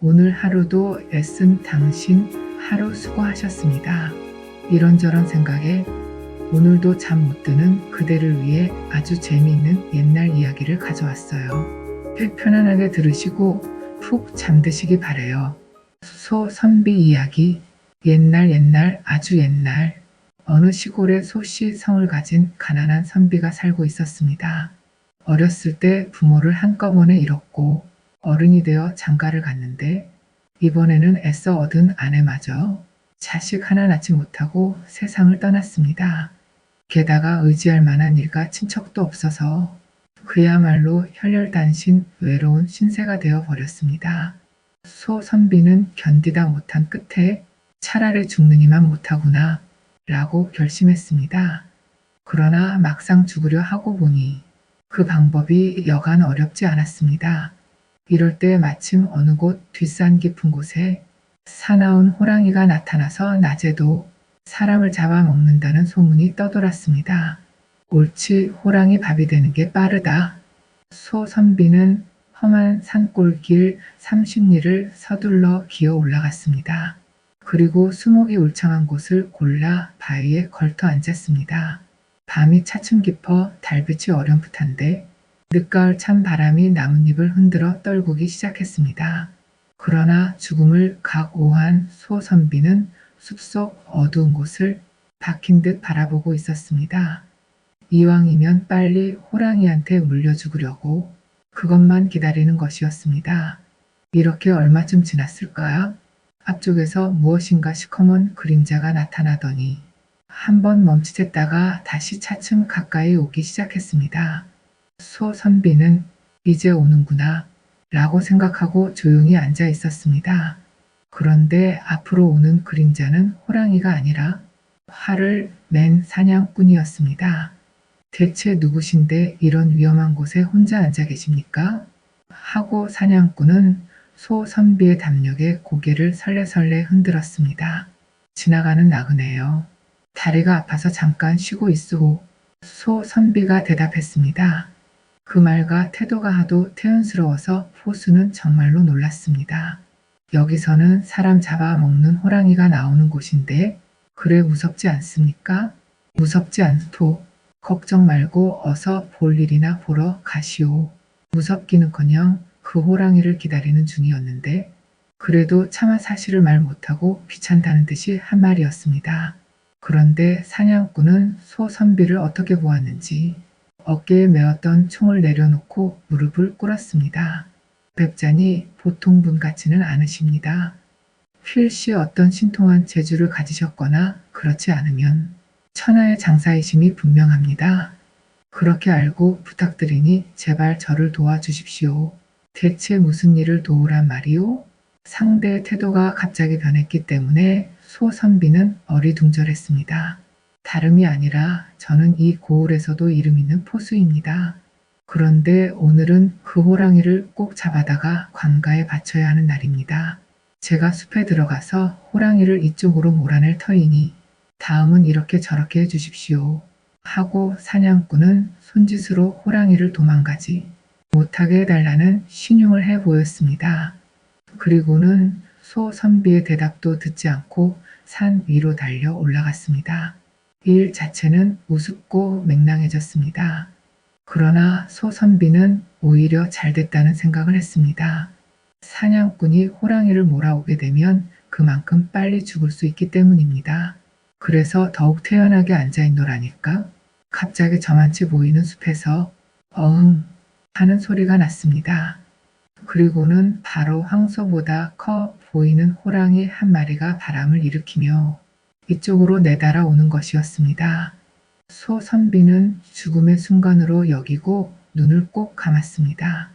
오늘 하루도 애쓴 당신 하루 수고하셨습니다. 이런저런 생각에 오늘도 잠 못 드는 그대를 위해 아주 재미있는 옛날 이야기를 가져왔어요. 편안하게 들으시고 푹 잠드시기 바래요. 소선비 이야기. 옛날 아주 옛날 어느 시골에 소씨 성을 가진 가난한 선비가 살고 있었습니다. 어렸을 때 부모를 한꺼번에 잃었고 어른이 되어 장가를 갔는데 이번에는 애써 얻은 아내마저 자식 하나 낳지 못하고 세상을 떠났습니다. 게다가 의지할 만한 일가 친척도 없어서 그야말로 혈혈단신 외로운 신세가 되어 버렸습니다. 소선비는 견디다 못한 끝에 차라리 죽느니만 못하구나 라고 결심했습니다. 그러나 막상 죽으려 하고 보니 그 방법이 여간 어렵지 않았습니다. 이럴 때 마침 어느 곳 뒷산 깊은 곳에 사나운 호랑이가 나타나서 낮에도 사람을 잡아먹는다는 소문이 떠돌았습니다. 옳지, 호랑이 밥이 되는 게 빠르다. 소선비는 험한 산골길 30리를 서둘러 기어 올라갔습니다. 그리고 수목이 울창한 곳을 골라 바위에 걸터 앉았습니다. 밤이 차츰 깊어 달빛이 어렴풋한데 늦가을 찬 바람이 나뭇잎을 흔들어 떨구기 시작했습니다. 그러나 죽음을 각오한 소선비는 숲속 어두운 곳을 박힌 듯 바라보고 있었습니다. 이왕이면 빨리 호랑이한테 물려 죽으려고 그것만 기다리는 것이었습니다. 이렇게 얼마쯤 지났을까요? 앞쪽에서 무엇인가 시커먼 그림자가 나타나더니 한번 멈칫했다가 다시 차츰 가까이 오기 시작했습니다. 소선비는 이제 오는구나 라고 생각하고 조용히 앉아 있었습니다. 그런데 앞으로 오는 그림자는 호랑이가 아니라 활을 맨 사냥꾼이었습니다. 대체 누구신데 이런 위험한 곳에 혼자 앉아 계십니까? 하고 사냥꾼은 소선비의 담력에 고개를 설레설레 흔들었습니다. 지나가는 나그네요. 다리가 아파서 잠깐 쉬고 있으오. 소선비가 대답했습니다. 그 말과 태도가 하도 태연스러워서 포수는 정말로 놀랐습니다. 여기서는 사람 잡아먹는 호랑이가 나오는 곳인데 그래 무섭지 않습니까? 무섭지 않소. 걱정 말고 어서 볼 일이나 보러 가시오. 무섭기는커녕 그 호랑이를 기다리는 중이었는데 그래도 차마 사실을 말 못하고 귀찮다는 듯이 한 말이었습니다. 그런데 사냥꾼은 소선비를 어떻게 보았는지 어깨에 메었던 총을 내려놓고 무릎을 꿇었습니다. 뵙자니 보통 분 같지는 않으십니다. 필시 어떤 신통한 재주를 가지셨거나 그렇지 않으면 천하의 장사이심이 분명합니다. 그렇게 알고 부탁드리니 제발 저를 도와주십시오. 대체 무슨 일을 도우란 말이오? 상대의 태도가 갑자기 변했기 때문에 소선비는 어리둥절했습니다. 다름이 아니라 저는 이 고을에서도 이름 있는 포수입니다. 그런데 오늘은 그 호랑이를 꼭 잡아다가 관가에 바쳐야 하는 날입니다. 제가 숲에 들어가서 호랑이를 이쪽으로 몰아낼 터이니 다음은 이렇게 저렇게 해주십시오. 하고 사냥꾼은 손짓으로 호랑이를 도망가지 못하게 해달라는 신용을 해 보였습니다. 그리고는 소선비의 대답도 듣지 않고 산 위로 달려 올라갔습니다. 일 자체는 우습고 맹랑해졌습니다. 그러나 소선비는 오히려 잘됐다는 생각을 했습니다. 사냥꾼이 호랑이를 몰아오게 되면 그만큼 빨리 죽을 수 있기 때문입니다. 그래서 더욱 태연하게 앉아있노라니까. 갑자기 저만치 보이는 숲에서 어흥 하는 소리가 났습니다. 그리고는 바로 황소보다 커 보이는 호랑이 한 마리가 바람을 일으키며 이쪽으로 내달아 오는 것이었습니다. 소선비는 죽음의 순간으로 여기고 눈을 꼭 감았습니다.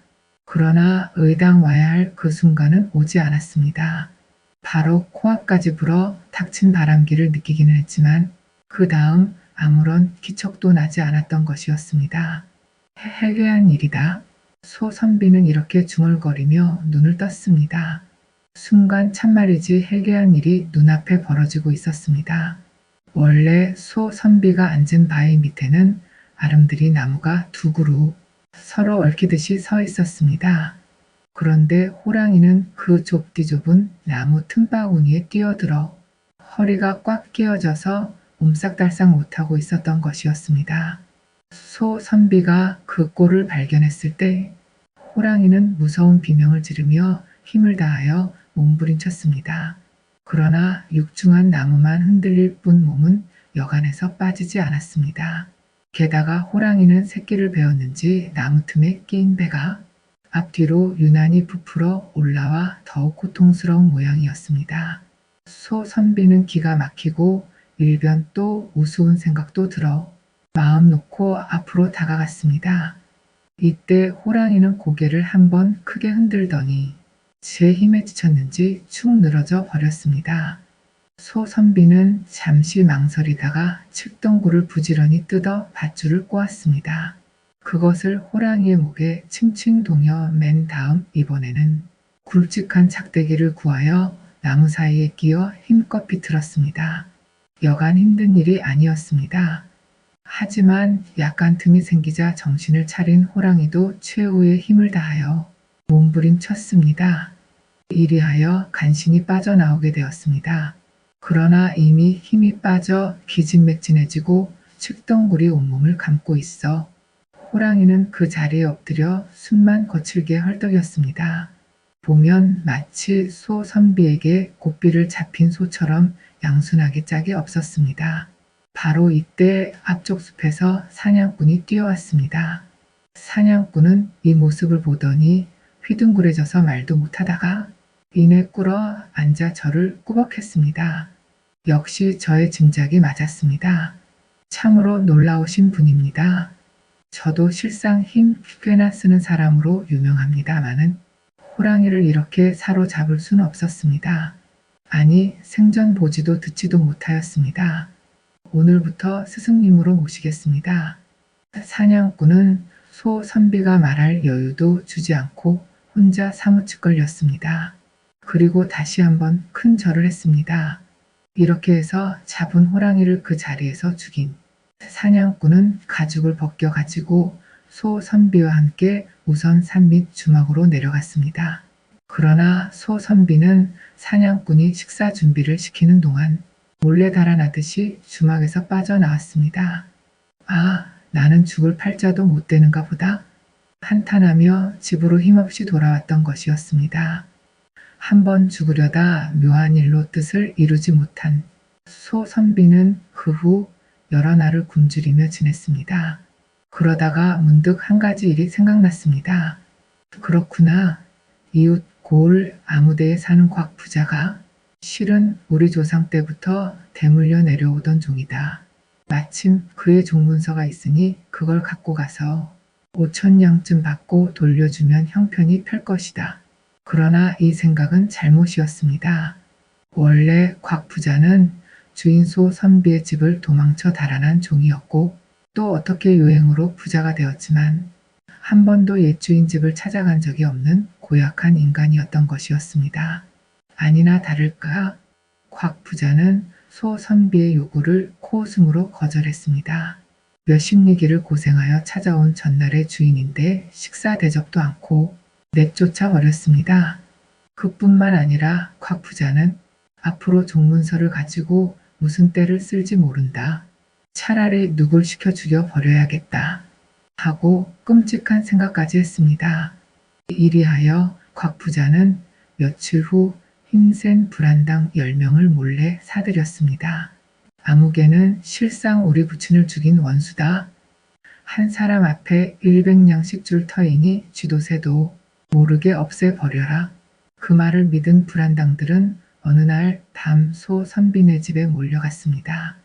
그러나 의당 와야 할 그 순간은 오지 않았습니다. 바로 코앞까지 불어 닥친 바람기를 느끼기는 했지만 그 다음 아무런 기척도 나지 않았던 것이었습니다. 해괴한 일이다. 소선비는 이렇게 중얼거리며 눈을 떴습니다. 순간 참말이지 해괴한 일이 눈앞에 벌어지고 있었습니다. 원래 소선비가 앉은 바위 밑에는 아름드리 나무가 두 그루 서로 얽히듯이 서 있었습니다. 그런데 호랑이는 그 좁디 좁은 나무 틈바구니에 뛰어들어 허리가 꽉 끼어져서 옴싹달싹 못하고 있었던 것이었습니다. 소 선비가 그 꼴을 발견했을 때 호랑이는 무서운 비명을 지르며 힘을 다하여 몸부림쳤습니다. 그러나 육중한 나무만 흔들릴 뿐 몸은 여간에서 빠지지 않았습니다. 게다가 호랑이는 새끼를 베었는지 나무 틈에 끼인 배가 앞뒤로 유난히 부풀어 올라와 더욱 고통스러운 모양이었습니다. 소 선비는 기가 막히고 일변 또 우스운 생각도 들어 마음 놓고 앞으로 다가갔습니다. 이때 호랑이는 고개를 한번 크게 흔들더니 제 힘에 지쳤는지 축 늘어져 버렸습니다. 소 선비는 잠시 망설이다가 칡덩굴을 부지런히 뜯어 밧줄을 꼬았습니다. 그것을 호랑이의 목에 칭칭 동여 맨 다음 이번에는 굵직한 작대기를 구하여 나무 사이에 끼어 힘껏 비틀었습니다. 여간 힘든 일이 아니었습니다. 하지만 약간 틈이 생기자 정신을 차린 호랑이도 최후의 힘을 다하여 몸부림쳤습니다. 이리하여 간신히 빠져나오게 되었습니다. 그러나 이미 힘이 빠져 기진맥진해지고 칡덩굴이 온몸을 감고 있어 호랑이는 그 자리에 엎드려 숨만 거칠게 헐떡였습니다. 보면 마치 소 선비에게 고삐를 잡힌 소처럼 양순하게 짝이 없었습니다. 바로 이때 앞쪽 숲에서 사냥꾼이 뛰어왔습니다. 사냥꾼은 이 모습을 보더니 휘둥그레져서 말도 못하다가 이내 꿇어 앉아 저를 꾸벅했습니다. 역시 저의 짐작이 맞았습니다. 참으로 놀라우신 분입니다. 저도 실상 힘 꽤나 쓰는 사람으로 유명합니다마는 호랑이를 이렇게 사로잡을 수는 없었습니다. 아니 생전 보지도 듣지도 못하였습니다. 오늘부터 스승님으로 모시겠습니다. 사냥꾼은 소 선비가 말할 여유도 주지 않고 혼자 사무치 걸렸습니다. 그리고 다시 한번 큰 절을 했습니다. 이렇게 해서 잡은 호랑이를 그 자리에서 죽인 사냥꾼은 가죽을 벗겨 가지고 소 선비와 함께 우선 산 밑 주막으로 내려갔습니다. 그러나 소 선비는 사냥꾼이 식사 준비를 시키는 동안 몰래 달아나듯이 주막에서 빠져나왔습니다. 아, 나는 죽을 팔자도 못 되는가 보다. 한탄하며 집으로 힘없이 돌아왔던 것이었습니다. 한번 죽으려다 묘한 일로 뜻을 이루지 못한 소 선비는 그 후 여러 날을 굶주리며 지냈습니다. 그러다가 문득 한 가지 일이 생각났습니다. 그렇구나. 이웃 고을 아무데에 사는 곽 부자가 실은 우리 조상 때부터 대물려 내려오던 종이다. 마침 그의 종문서가 있으니 그걸 갖고 가서 5,000냥쯤 받고 돌려주면 형편이 펼 것이다. 그러나 이 생각은 잘못이었습니다. 원래 곽 부자는 주인 소 선비의 집을 도망쳐 달아난 종이었고 또 어떻게 유행으로 부자가 되었지만 한 번도 옛 주인 집을 찾아간 적이 없는 고약한 인간이었던 것이었습니다. 아니나 다를까 곽 부자는 소 선비의 요구를 코웃음으로 거절했습니다. 몇십 리기를 고생하여 찾아온 전날의 주인인데 식사 대접도 않고 내쫓아 버렸습니다. 그뿐만 아니라 곽 부자는 앞으로 종문서를 가지고 무슨 떼를 쓸지 모른다. 차라리 누굴 시켜 죽여 버려야겠다. 하고 끔찍한 생각까지 했습니다. 이리하여 곽 부자는 며칠 후 힘센 불안당 10명을 몰래 사들였습니다. 아무개는 실상 우리 부친을 죽인 원수다. 한 사람 앞에 100냥씩 줄 터이니 쥐도새도 모르게 없애버려라. 그 말을 믿은 불안당들은 어느 날 밤 소 선비네 집에 몰려갔습니다.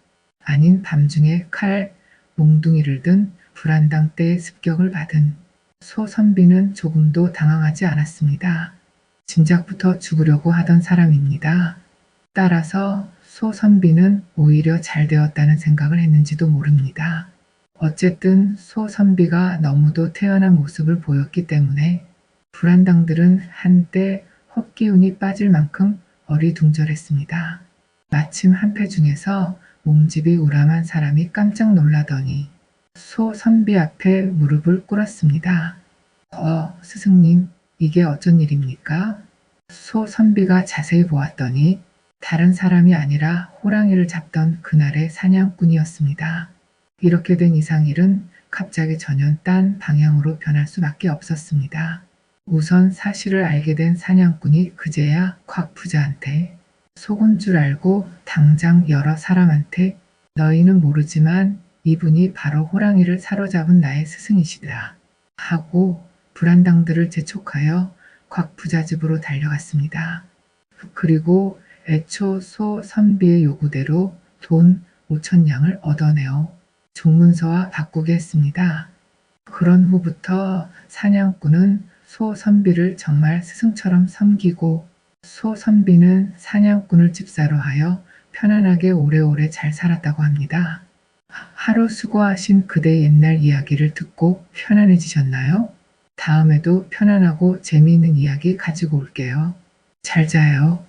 아닌 밤중에 칼, 몽둥이를 든 불안당 떼의 습격을 받은 소 선비는 조금도 당황하지 않았습니다. 진작부터 죽으려고 하던 사람입니다. 따라서 소 선비는 오히려 잘 되었다는 생각을 했는지도 모릅니다. 어쨌든 소 선비가 너무도 태연한 모습을 보였기 때문에 불안당들은 한때 헛기운이 빠질 만큼 어리둥절했습니다. 마침 한패 중에서 몸집이 우람한 사람이 깜짝 놀라더니 소 선비 앞에 무릎을 꿇었습니다. 스승님, 이게 어쩐 일입니까? 소 선비가 자세히 보았더니 다른 사람이 아니라 호랑이를 잡던 그날의 사냥꾼이었습니다. 이렇게 된 이상일은 갑자기 전혀 딴 방향으로 변할 수밖에 없었습니다. 우선 사실을 알게 된 사냥꾼이 그제야 곽부자한테 속은 줄 알고 당장 여러 사람한테 너희는 모르지만 이분이 바로 호랑이를 사로잡은 나의 스승이시다 하고 불안당들을 재촉하여 곽부자 집으로 달려갔습니다. 그리고 애초 소 선비의 요구대로 돈 5,000냥을 얻어내어 종문서와 바꾸게 했습니다. 그런 후부터 사냥꾼은 소 선비를 정말 스승처럼 섬기고 소 선비는 사냥꾼을 집사로 하여 편안하게 오래오래 잘 살았다고 합니다. 하루 수고하신 그대의 옛날 이야기를 듣고 편안해지셨나요? 다음에도 편안하고 재미있는 이야기 가지고 올게요. 잘 자요.